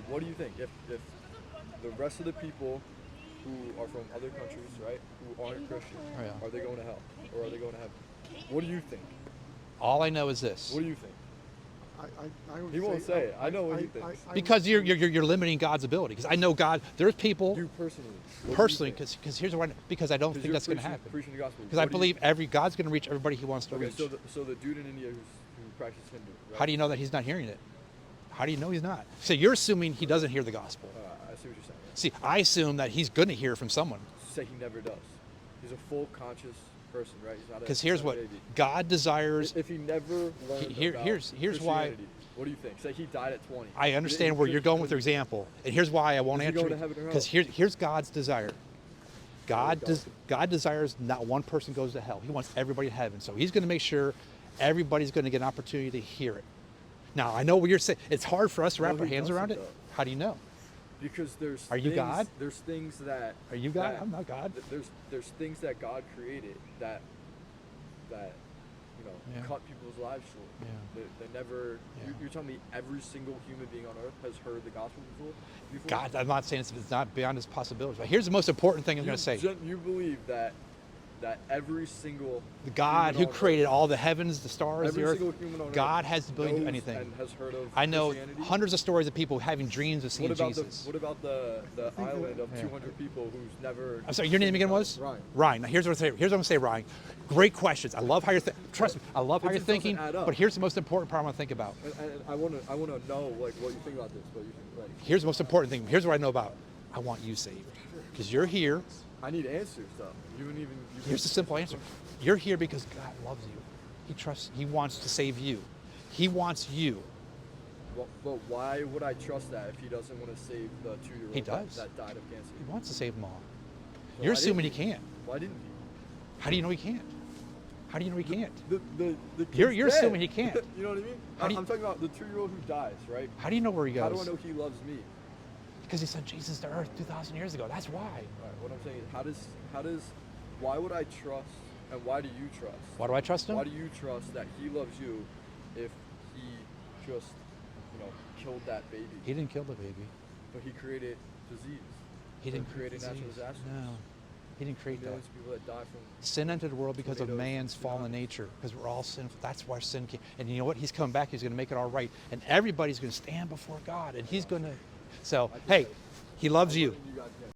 what do you think if the rest of the people who are from other countries, right, who aren't Christian, Oh, yeah. are they going to hell or are they going to heaven? What do you think? All I know is this. What do you think? I would He won't say it. I know what he I- thinks. I- Because you're limiting God's ability. Because I know God. There's people You personally. What do you personally. think? Because here's what. Because I don't 'Cause think you're that's going to preaching- happen. Preaching the gospel. Because I What do you- believe every God's going to reach everybody He wants to Okay, reach. so the dude in India who practices Hindu. Right? How do you know that he's not hearing it? How do you know he's not? So you're assuming he doesn't hear the gospel. I see what you're saying. See, I assume that he's going to hear from someone. Say he never does. He's a full conscious person, right? He's not a. Because here's not a what baby. God desires. If he never learned about here's why. Christianity, what do you think? Say he died at 20. I understand where you're going with your example, and here's why I won't Is he answer. going to heaven or hell? Because here's God's desire. God God. God desires not one person goes to hell. He wants everybody to heaven. So He's going to make sure everybody's going to get an opportunity to hear it. Now I know what you're saying. It's hard for us to wrap No, our he hands around it. doesn't, though. How do you know? Because there's. Are you things, God? There's things that. Are you God? that- I'm not God. There's things that God created that Yeah. cut people's lives short. Yeah. They never. Yeah. You're telling me every single human being on earth has heard the gospel before? God, I'm not saying it's not beyond His possibilities. But here's the most important thing I'm going to say. You believe that every single The God who human on created earth, all the heavens, the stars, every the earth, single human on God earth has the ability to do knows anything. and has heard of I know Christianity? hundreds of stories of people having dreams of seeing What about Jesus. what about the island of Yeah. 200 people who's never? I'm sorry, your name again was? Ryan. Ryan. Now here's what I'm going to say, Ryan. Great questions. I love how you're trust me. I love how It you're just doesn't thinking. add up. But here's the most important part I want to think about. And I want to know like what you think about this. What you think, like Here's the most important thing. Here's what I know about. I want you saved because you're here. I need answers though. You wouldn't even. Here's the simple answer. You're here because God loves you. He trusts. He wants to save you. He wants you. Well, but why would I trust that if he doesn't want to save the 2-year-old He does. that died of cancer? He wants to save them all. So You're why assuming didn't he can't. Why didn't he? How do you know he can't? How do you know he can't? The You're kid's dead. assuming he can't. You know what I mean? How do you- I'm talking about the 2-year-old who dies, right? How do you know where he goes? How do I know he loves me? Because He sent Jesus to earth 2,000 years ago. That's why. Right, what I'm saying is, why would I trust, and why do you trust? Why do I trust Him? Why do you trust that he loves you if he just, killed that baby? He didn't kill the baby. But he created disease. He didn't create a natural disease. disaster. No, He didn't create that. Millions of people that die from. Sin entered the world because of Tornadoes, man's fallen tsunamis. nature, because we're all sinful. That's why sin came. And you know what? He's coming back. He's going to make it all right. And everybody's going to stand before God. And He's going to. So, hey, He loves you. You guys get